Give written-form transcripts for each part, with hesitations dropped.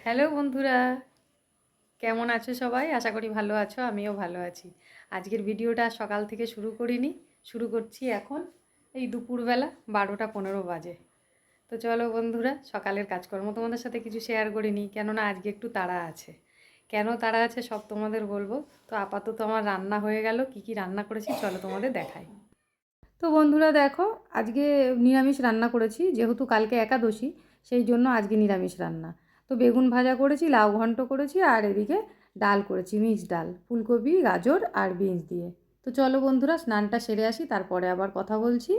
Hello বন্ধুরা, কেমন আছো সবাই? আশা করি ভালো আছো, আমিও ভালো আছি। আজকের ভিডিওটা সকাল থেকে শুরু করিনি, শুরু করছি এখন এই দুপুরবেলা 12টা 15 বাজে। তো চলো বন্ধুরা, সকালের কাজকর্ম তোমাদের সাথে কিছু শেয়ার করে নিই, কেননা আজকে একটু তাড়া আছে। কেন তাড়া আছে সব তোমাদের বলবো। তো আপাতত আমার রান্না হয়ে গেল, কি কি রান্না করেছি চলো তোমাদের দেখাই। তো বন্ধুরা দেখো, আজকে নিরামিষ রান্না করেছি, যেহেতু কালকে একাদশী সেই জন্য আজকে নিরামিষ রান্না। তো বেগুন ভাজা করেছি, লাউ ঘন্ট করেছি, আর এদিকে ডাল করেছি, মিক্স ডাল, ফুলকপি গাজর আর বিনস দিয়ে। তো চলো বন্ধুরা, স্নানটা সেরে আসি, তারপরে আবার কথা বলছি।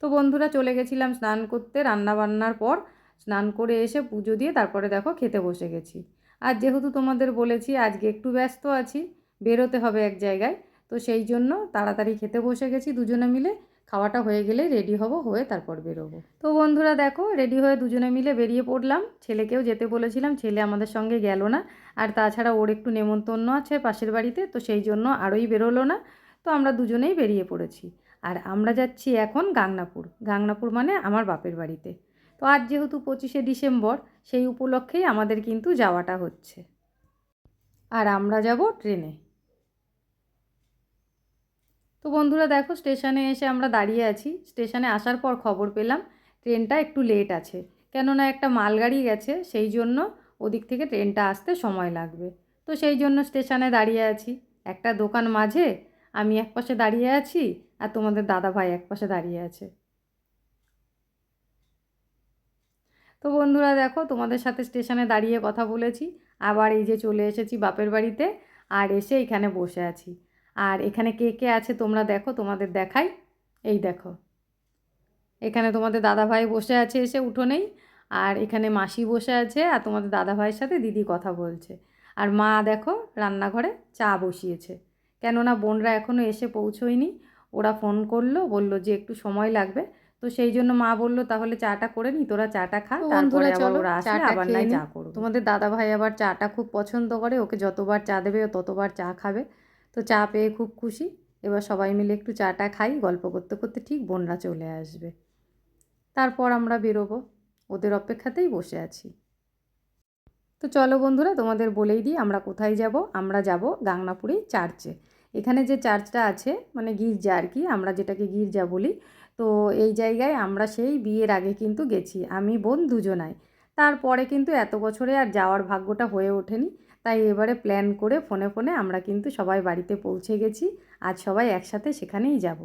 তো বন্ধুরা চলে গেছিলাম স্নান করতে, রান্না বান্নার পর স্নান করে এসে পুজো দিয়ে তারপরে দেখো খেতে বসে গেছি। আর যেহেতু তোমাদের বলেছি আজকে একটু ব্যস্ত আছি, বেরোতে হবে এক জায়গায়, তো সেই জন্য তাড়াতাড়ি খেতে বসে গেছি দুজনে মিলে। খাওয়াটা হয়ে গেলেই রেডি হব, হয়ে তারপর বেরোবো। তো বন্ধুরা দেখো, রেডি হয়ে দুজনে মিলে বেরিয়ে পড়লাম। ছেলেকেও যেতে বলেছিলাম, ছেলে আমাদের সঙ্গে গেল না। আর তাছাড়া ওর একটু নেমন্তন্ন আছে পাশের বাড়িতে, তো সেই জন্য আরোই বেরোলো না। তো আমরা দুজনেই বেরিয়ে পড়েছি। আর আমরা যাচ্ছি এখন গাংনাপুর। গাংনাপুর মানে আমার বাপের বাড়িতে। তো আজ যেহেতু 25শে ডিসেম্বর, সেই উপলক্ষেই আমাদের কিন্তু যাওয়াটা হচ্ছে। আর আমরা যাব ট্রেনে। তো বন্ধুরা দেখো, স্টেশনে এসে আমরা দাঁড়িয়ে আছি। স্টেশনে আসার পর খবর পেলাম ট্রেনটা একটু লেট আছে, কেননা একটা মালগাড়ি গেছে, সেই জন্য ওদিক থেকে ট্রেনটা আসতে সময় লাগবে। তো সেই জন্য স্টেশনে দাঁড়িয়ে আছি। একটা দোকান মাঝে আমি একপাশে দাঁড়িয়ে আছি, আর তোমাদের দাদা ভাই একপাশে দাঁড়িয়ে আছে। তো বন্ধুরা দেখো, তোমাদের সাথে স্টেশনে দাঁড়িয়ে কথা বলেছি, আবার এই যে চলে এসেছি বাপের বাড়িতে। আর এসে এখানে বসে আছি। আর এখানে কে কে আছে তোমরা দেখো, তোমাদের দেখাই। এই দেখো, এখানে তোমাদের দাদাভাই বসে আছে এসে উঠোনেই। আর এখানে মাসি বসে আছে, আর তোমাদের দাদাভাইয়ের সাথে দিদি কথা বলছে। আর মা দেখো রান্নাঘরে চা বসিয়েছে, কেননা বোনরা এখনও এসে পৌঁছোয়নি। ওরা ফোন করলো, বললো যে একটু সময় লাগবে। তো সেই জন্য মা বললো তাহলে চাটা করে নি, তোরা চাটা খা, তারপরে আবার ওরা আসলে আবার নাই চা করবো। তোমাদের দাদাভাই আবার চাটা খুব পছন্দ করে, ওকে যতবার চা দেবে ও ততবার চা খাবে। তো চা পেয়ে খুব খুশি। এবার সবাই মিলে একটু চাটা খাই, গল্প করতে করতে ঠিক বোনরা চলে আসবে। তারপর আমরা বেরোবো, ওদের অপেক্ষাতেই বসে আছি। তো চলো বন্ধুরা, তোমাদের বলেই দিই আমরা কোথায় যাব। আমরা যাব গাংনাপুরি চার্চে। এখানে যে চার্চটা আছে, মানে গির্জা আর কি, আমরা যেটাকে গির্জা বলি। তো এই জায়গায় আমরা সেই বিয়ের আগে কিন্তু গেছি, আমি বোন দুজনাই। তারপরে কিন্তু এত বছরে আর যাওয়ার ভাগ্যটা হয়ে ওঠেনি। তাই এবারে প্ল্যান করে ফোনে ফোনে আমরা কিন্তু সবাই বাড়িতে পৌঁছে গেছি। আজ সবাই একসাথে সেখানেই যাব।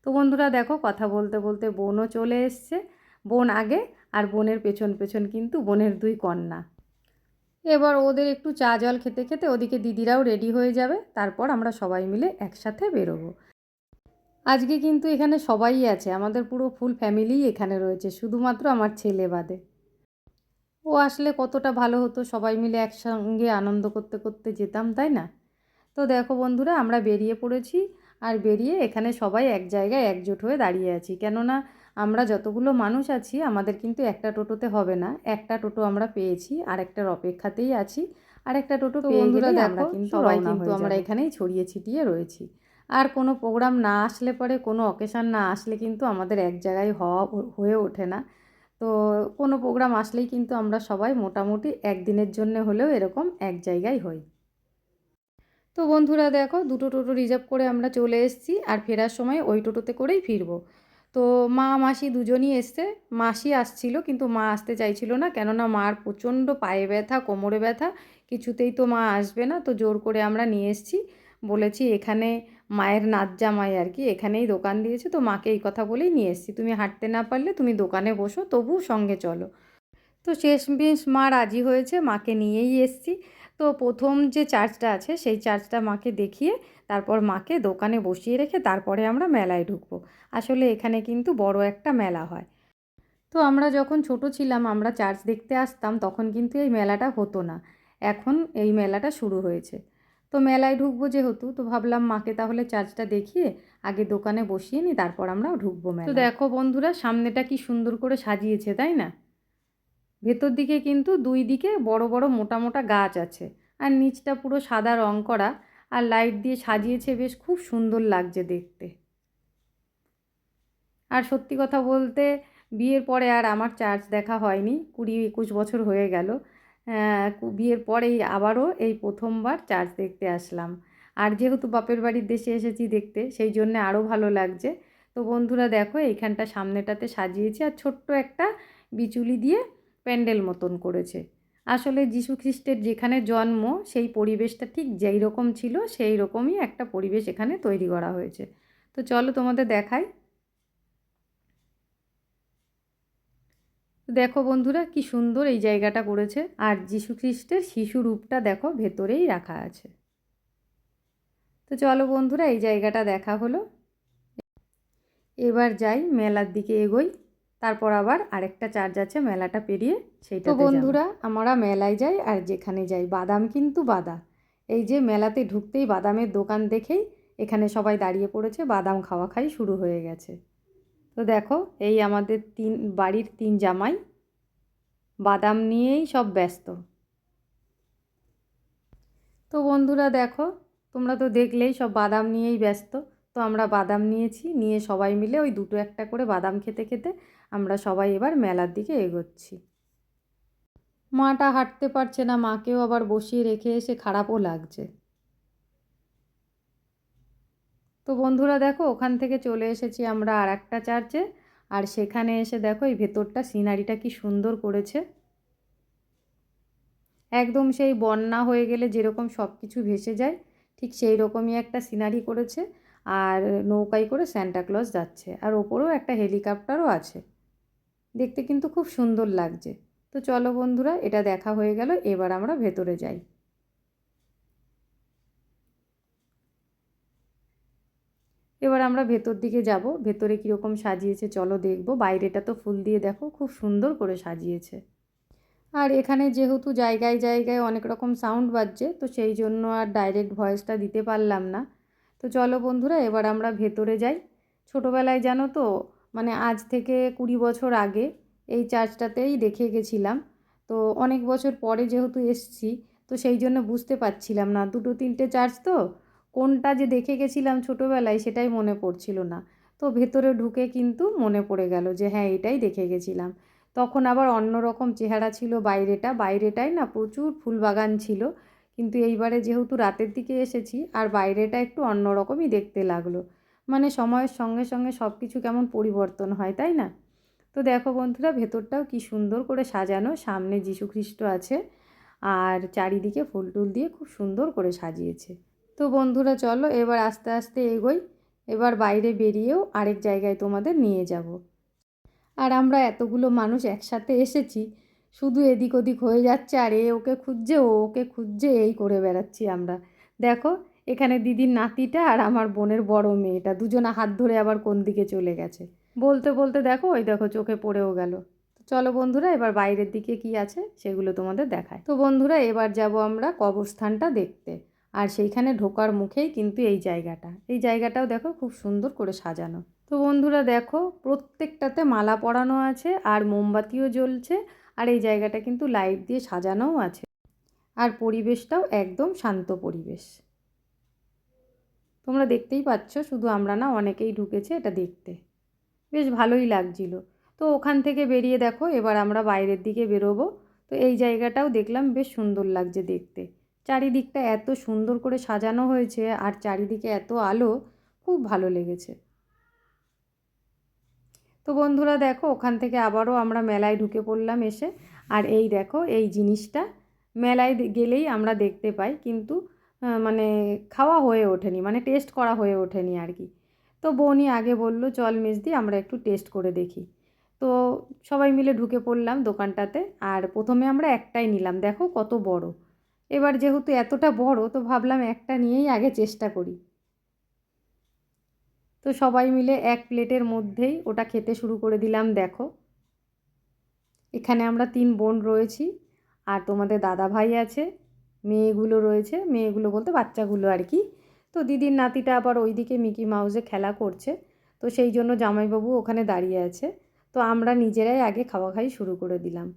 তো বন্ধুরা দেখো, কথা বলতে বলতে বোনও চলে এসছে। বোন আগে, আর বোনের পেছন পেছন কিন্তু বোনের দুই কন্যা। এবার ওদের একটু চা জল খেতে খেতে ওদিকে দিদিরাও রেডি হয়ে যাবে, তারপর আমরা সবাই মিলে একসাথে বেরোবো। আজকে কিন্তু এখানে সবাই আছে, আমাদের পুরো ফুল ফ্যামিলিই এখানে রয়েছে, শুধুমাত্র আমার ছেলে বাদে। ও আসলে কতটা ভালো হতো, সবাই মিলে একসঙ্গে আনন্দ করতে করতে যেতাম, তাই না? তো দেখো বন্ধুরা, আমরা বেরিয়ে পড়েছি। আর বেরিয়ে এখানে সবাই এক জায়গায় একজোট হয়ে দাঁড়িয়ে আছি, কেননা আমরা যতগুলো মানুষ আছি আমাদের কিন্তু একটা টোটোতে হবে না। একটা টোটো আমরা পেয়েছি, আর একটার অপেক্ষাতেই আছি। আর একটা টোটো পেয়ে গেলেই আমরা কিন্তু সবাই কিন্তু আমরা এখানেই ছড়িয়ে ছিটিয়ে রয়েছি। আর কোনো প্রোগ্রাম না আসলে পরে, কোনো অকেশান না আসলে কিন্তু আমাদের এক জায়গায় হয়ে ওঠে না। তো কোনো প্রোগ্রাম আসলেই কিন্তু আমরা সবাই মোটামুটি একদিনের জন্য হলেও এরকম এক জায়গায় হই। তো বন্ধুরা দেখো, দুটো টোটো রিজার্ভ করে আমরা চলে এসেছি, আর ফেরার সময় ওই টোটোতে করেই ফিরবো। তো মা মাসি দুজনই এসছে। মাসি আসছিল কিন্তু মা আসতে চাইছিল না, কেননা মার প্রচণ্ড পায়ে ব্যথা, কোমরে ব্যথা, কিছুতেই তো মা আসবে না। তো জোর করে আমরা নিয়ে এসেছি। বলেছি এখানে মায়ের নাচ জামাই আর কি, এখানেই দোকান দিয়েছে, তো মাকে এই কথা বলেই নিয়ে এসেছি, তুমি হাঁটতে না পারলে তুমি দোকানে বসো, তবু সঙ্গে চলো। তো শেষমেশ মা রাজি হয়েছে, মাকে নিয়েই এসেছি। তো প্রথম যে চার্চটা আছে সেই চার্চটা মাকে দেখিয়ে তারপর মাকে দোকানে বসিয়ে রেখে তারপরে আমরা মেলায় ঢুকবো। আসলে এখানে কিন্তু বড় একটা মেলা হয়। তো আমরা যখন ছোট ছিলাম, আমরা চার্চ দেখতে আসতাম, তখন কিন্তু এই মেলাটা হতো না। এখন এই মেলাটা শুরু হয়েছে। তো মেলায় ঢুকবো যেহেতু, তো ভাবলাম মাকে তাহলে চার্চটা দেখিয়ে আগে দোকানে বসিয়ে নিই, তারপর আমরাও ঢুকবো মেলায়। তো দেখো বন্ধুরা, সামনেটা কি সুন্দর করে সাজিয়েছে, তাই না? ভেতর দিকে কিন্তু দুই দিকে বড় বড় মোটা মোটা গাছ আছে, আর নিচটা পুরো সাদা রং করা, আর লাইট দিয়ে সাজিয়েছে, বেশ খুব সুন্দর লাগছে দেখতে। আর সত্যি কথা বলতে বিয়ের পরে আর আমার চার্চ দেখা হয়নি, 20-21 বছর হয়ে গেল। বিয়ের পরেই আবারও এই প্রথমবার চার্চ দেখতে আসলাম। আর যেহেতু বাপের বাড়ির দেশে এসেছি দেখতে, সেই জন্যে আরও ভালো লাগছে। তো বন্ধুরা দেখো এইখানটা সামনেটাতে সাজিয়েছে আর ছোট্ট একটা বিচুলি দিয়ে প্যান্ডেল মতন করেছে। আসলে যীশু খ্রিস্টের যেখানে জন্ম সেই পরিবেশটা ঠিক যেই রকম ছিল সেই রকমই একটা পরিবেশ এখানে তৈরি করা হয়েছে। তো চলো তোমাদের দেখাই। দেখো বন্ধুরা কি সুন্দর এই জায়গাটা করেছে, আর যীশু খ্রিস্টের শিশু রূপটা দেখো ভেতরেই রাখা আছে। তো চলো বন্ধুরা এই জায়গাটা দেখা হলো, এবার যাই মেলার দিকে এগোই, তারপর আবার আরেকটা চার্চ আছে মেলাটা পেরিয়ে সেইটা। তো বন্ধুরা আমরা মেলায় যাই আর যেখানে যাই বাদাম কিন্তু বাদা। এই যে মেলাতে ঢুকতেই বাদামের দোকান দেখেই এখানে সবাই দাঁড়িয়ে পড়েছে, বাদাম খাওয়া খাই শুরু হয়ে গেছে। তো দেখো এই আমাদের বাড়ির 3 জামাই বাদাম নিয়েই সব ব্যস্ত। তো বন্ধুরা দেখো তোমরা তো দেখলেই সব বাদাম নিয়েই ব্যস্ত। তো আমরা বাদাম নিয়েছি, নিয়ে সবাই মিলে ওই দুটো একটা করে বাদাম খেতে খেতে আমরা সবাই এবার মেলার দিকে এগোচ্ছি। মাটা হাঁটতে পারছে না, মাকেও আবার বসিয়ে রেখে এসে খারাপও লাগছে। তো বন্ধুরা দেখো ওখান থেকে চলে এসেছি আমরা আর একটা চার্চে, আর সেখানে এসে দেখো এই ভেতরটা সিনারিটা কি সুন্দর করেছে। একদম সেই বন্যা হয়ে গেলে যেরকম সব কিছু ভেসে যায় ঠিক সেই রকমই একটা সিনারি করেছে। আর নৌকায় করে স্যান্টা ক্লজ যাচ্ছে, আর ওপরেও একটা হেলিকপ্টারও আছে, দেখতে কিন্তু খুব সুন্দর লাগছে। তো চলো বন্ধুরা এটা দেখা হয়ে গেল, এবার আমরা ভেতরে যাই। এবার আমরা ভেতর দিকে যাব, ভেতরে কীরকম সাজিয়েছে চলো দেখবো। বাইরেটা তো ফুল দিয়ে দেখো খুব সুন্দর করে সাজিয়েছে। আর এখানে যেহেতু জায়গায় জায়গায় অনেক রকম সাউন্ড বাজছে, তো সেই জন্য আর ডাইরেক্ট ভয়েসটা দিতে পারলাম না। তো চলো বন্ধুরা এবার আমরা ভেতরে যাই। ছোটোবেলায় জানো তো মানে আজ থেকে 20 বছর আগে এই চার্চটাতেই দেখে গেছিলাম। তো অনেক বছর পরে যেহেতু এসছি, তো সেই জন্য বুঝতে পারছিলাম না, দুটো তিনটে চার্চ তো কোনটা যে দেখে গেছিলাম ছোটোবেলায় সেটাই মনে পড়ছিল না। তো ভেতরে ঢুকে কিন্তু মনে পড়ে গেল যে হ্যাঁ এটাই দেখে গেছিলাম। তখন আবার অন্য রকম চেহারা ছিল বাইরেটায় না প্রচুর ফুল বাগান ছিল, কিন্তু এইবারে যেহেতু রাতের দিকে এসেছি আর বাইরেটা একটু অন্য রকমই দেখতে লাগলো। মানে সময়ের সঙ্গে সঙ্গে সব কিছু কেমন পরিবর্তন হয় তাই না। তো দেখো বন্ধুরা ভেতরটাও কি সুন্দর করে সাজানো, সামনে যীশুখ্রিস্ট আছে আর চারিদিকে ফুল টুল দিয়ে খুব সুন্দর করে সাজিয়েছে। তো বন্ধুরা চলো এবার আস্তে আস্তে এগোই, এবার বাইরে বেরিয়েও আরেক জায়গায় তোমাদের নিয়ে যাব। আর আমরা এতগুলো মানুষ একসাথে এসেছি, শুধু এদিক ওদিক হয়ে যাচ্ছে, আর এ ওকে খুঁজছে ও ওকে খুঁজছে, এই করে বেড়াচ্ছি আমরা। দেখো এখানে দিদির নাতিটা আর আমার বোনের বড় মেয়েটা দুজনে হাত ধরে আবার কোন দিকে চলে গেছে, বলতে বলতে দেখো ওই দেখো চোখে পড়েও গেল। চলো বন্ধুরা এবার বাইরের দিকে কি আছে সেগুলো তোমাদের দেখায়। তো বন্ধুরা এবার যাব আমরা কবরস্থানটা দেখতে, আর সেইখানে ঢোকার মুখেই কিন্তু এই জায়গাটাও দেখো খুব সুন্দর করে সাজানো। তো বন্ধুরা দেখো প্রত্যেকটাতে মালা পরানো আছে আর মোমবাতিও জ্বলছে, আর এই জায়গাটা কিন্তু লাইট দিয়ে সাজানোও আছে, আর পরিবেশটাও একদম শান্ত পরিবেশ। তোমরা দেখতেই পাচ্ছ, শুধু আমরা না অনেকেই ঢুকেছে এটা দেখতে, বেশ ভালোই লাগছিল। তো ওখান থেকে বেরিয়ে দেখো এবার আমরা বাইরের দিকে বেরোবো। তো এই জায়গাটাও দেখলাম বেশ সুন্দর লাগছে দেখতে, চারিদিকটা এত সুন্দর করে সাজানো হয়েছে আর চারিদিকে এত আলো, খুব ভালো লেগেছে। তো বন্ধুরা দেখো ওখান থেকে আবারও আমরা মেলায় ঢুকে পড়লাম এসে, আর এই দেখো এই জিনিসটা মেলায় গেলেই আমরা দেখতে পাই, কিন্তু মানে খাওয়া হয়ে ওঠেনি, মানে টেস্ট করা হয়ে ওঠেনি আর কি। তো বোনই আগে বলল চল মেজদি আমরা একটু টেস্ট করে দেখি। তো সবাই মিলে ঢুকে পড়লাম দোকানটাতে, আর প্রথমে আমরা একটাই নিলাম, দেখো কত বড়। এবার যেহেতু এতটা বড় তো ভাবলাম একটা নিয়েই আগে চেষ্টা করি। তো সবাই মিলে এক প্লেটের মধ্যেই ওটা খেতে শুরু করে দিলাম। দেখো এখানে আমরা 3 বোন রয়েছি, আর তোমাদের দাদা ভাই আছে, মেয়েগুলো রয়েছে, মেয়েগুলো বলতে বাচ্চাগুলো আর কি। তো দিদির নাতিটা আবার ওইদিকে মিকি মাউসে খেলা করছে, তো সেই জন্য জামাইবাবু ওখানে দাঁড়িয়ে আছে। তো আমরা নিজেরাই আগে খাওয়া খাই শুরু করে দিলাম।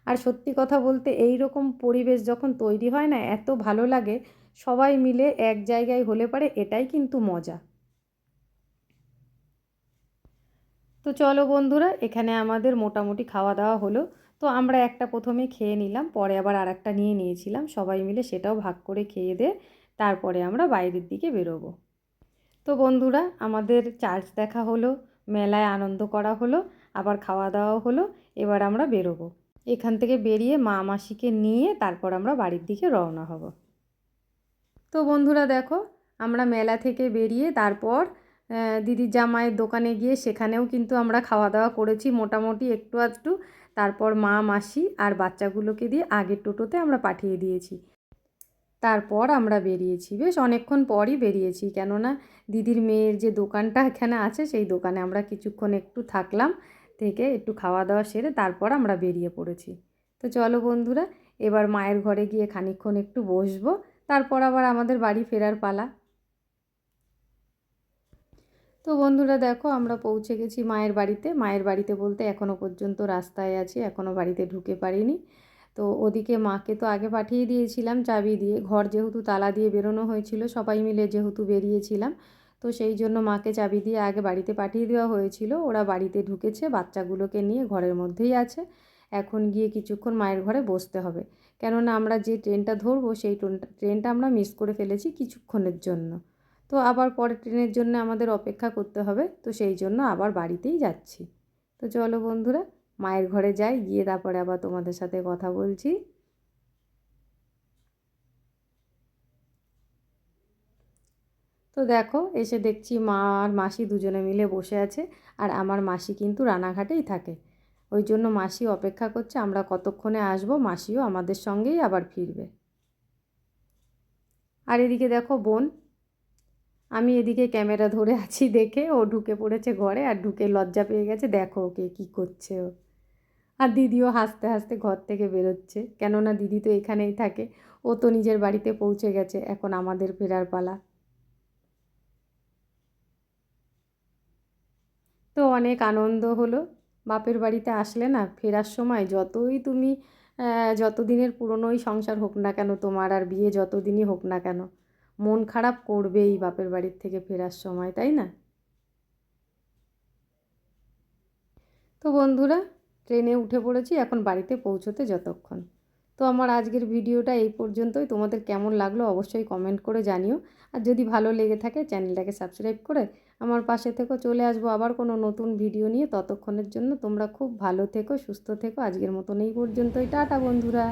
আর সত্যি কথা বলতে এই রকম পরিবেশ যখন তৈরি হয় না এত ভালো লাগে, সবাই মিলে এক জায়গায় হলে পারে এটাই কিন্তু মজা। তো চলো বন্ধুরা, এখানে আমাদের মোটামুটি খাওয়া দাওয়া হলো। তো আমরা একটা প্রথমে খেয়ে নিলাম, পরে আবার আরেকটা নিয়ে নিয়েছিলাম সবাই মিলে, সেটাও ভাগ করে খেয়ে দিয়ে তারপরে আমরা বাইরের দিকে বেরোবো। তো বন্ধুরা, আমাদের চার্চ দেখা হলো, মেলায় আনন্দ করা হলো, আবার খাওয়া দাওয়া হলো। এবার আমরা বেরোবো। এখান থেকে বেরিয়ে মা মাসিকে নিয়ে তারপর আমরা বাড়ির দিকে রওনা হব। তো বন্ধুরা দেখো, আমরা মেলা থেকে বেরিয়ে তারপর দিদির জামাইয়ের দোকানে গিয়ে সেখানেও কিন্তু আমরা খাওয়া দাওয়া করেছি মোটামুটি একটু আধটু। তারপর মা মাসি আর বাচ্চাগুলোকে দিয়ে আগের টোটোতে আমরা পাঠিয়ে দিয়েছি। তারপর আমরা বেরিয়েছি, বেশ অনেকক্ষণ পরই বেরিয়েছি, কেননা দিদির মেয়ের যে দোকানটা এখানে আছে সেই দোকানে আমরা কিছুক্ষণ একটু থাকলাম, থেকে একটু খাওয়া দাওয়া সেরে তারপর আমরা বেরিয়ে পড়েছি। তো চলো বন্ধুরা, এবার মায়ের ঘরে গিয়ে খানিকক্ষণ একটু বসবো, তারপর আবার আমাদের বাড়ি ফেরার পালা। তো বন্ধুরা দেখো, আমরা পৌঁছে গেছি মায়ের বাড়িতে। মায়ের বাড়িতে বলতে এখনও পর্যন্ত রাস্তায় আছি, এখনও বাড়িতে ঢুকে পারিনি। তো ওদিকে মাকে তো আগে পাঠিয়ে দিয়েছিলাম চাবি দিয়ে, ঘর যেহেতু তালা দিয়ে বেরোনো হয়েছিল, সবাই মিলে যেহেতু বেরিয়েছিলাম, তো সেই জন্য মাকে চাবি দিয়ে আগে বাড়িতে পাঠিয়ে দেওয়া হয়েছিল। ওরা বাড়িতে ঢুকেছে, বাচ্চাগুলোকে নিয়ে ঘরের মধ্যেই আছে। এখন গিয়ে কিছুক্ষণ মায়ের ঘরে বসতে হবে, কেননা আমরা যে ট্রেনটা ধরবো সেই ট্রেনটা আমরা মিস করে ফেলেছি কিছুক্ষণের জন্য। তো আবার পরের ট্রেনের জন্য আমাদের অপেক্ষা করতে হবে, তো সেই জন্য আবার বাড়িতেই যাচ্ছি। তো চলো বন্ধুরা, মায়ের ঘরে যাই, গিয়ে তারপরে আবার তোমাদের সাথে কথা বলছি। তো দেখো, এসে দেখছি মা আর মাসি দুজনে মিলে বসে আছে। আর আমার মাসি কিন্তু রানাঘাটেই থাকে, ওই জন্য মাসি অপেক্ষা করছে আমরা কতক্ষণে আসবো, মাসিও আমাদের সঙ্গেই আবার ফিরবে। আর এদিকে দেখো বোন, আমি এদিকে ক্যামেরা ধরে আছি দেখে ও ঢুকে পড়েছে ঘরে, আর ঢুকে লজ্জা পেয়ে গেছে, দেখো ওকে কী করছে ও। আর দিদিও হাসতে হাসতে ঘর থেকে বেরোচ্ছে, কেননা দিদি তো এখানেই থাকে, ও তো নিজের বাড়িতে পৌঁছে গেছে, এখন আমাদের ফেরার পালা। তো অনেক আনন্দ হলো। বাপের বাড়িতে আসলে না, ফেরার সময় যতই তুমি যতদিনের পুরনোই সংসার হোক না কেন তোমার, আর বিয়ে যতদিনই হোক না কেন, মন খারাপ করবেই বাপের বাড়ির থেকে ফেরার সময়, তাই না? তো বন্ধুরা, ট্রেনে উঠে পড়েছি, এখন বাড়িতে পৌঁছোতে যতক্ষণ। তো আমার আজকের ভিডিওটা এই পর্যন্তই। তোমাদের কেমন লাগলো অবশ্যই কমেন্ট করে জানিও। আর যদি ভালো লেগে থাকে চ্যানেলটাকে সাবস্ক্রাইব করে আমার পাশে থেকো। চলে আসবো আবার কোনো নতুন ভিডিও নিয়ে, ততক্ষণের জন্য তোমরা খুব ভালো থেকো, সুস্থ থেকো। আজকের মতন এই পর্যন্তই, টাটা বন্ধুরা।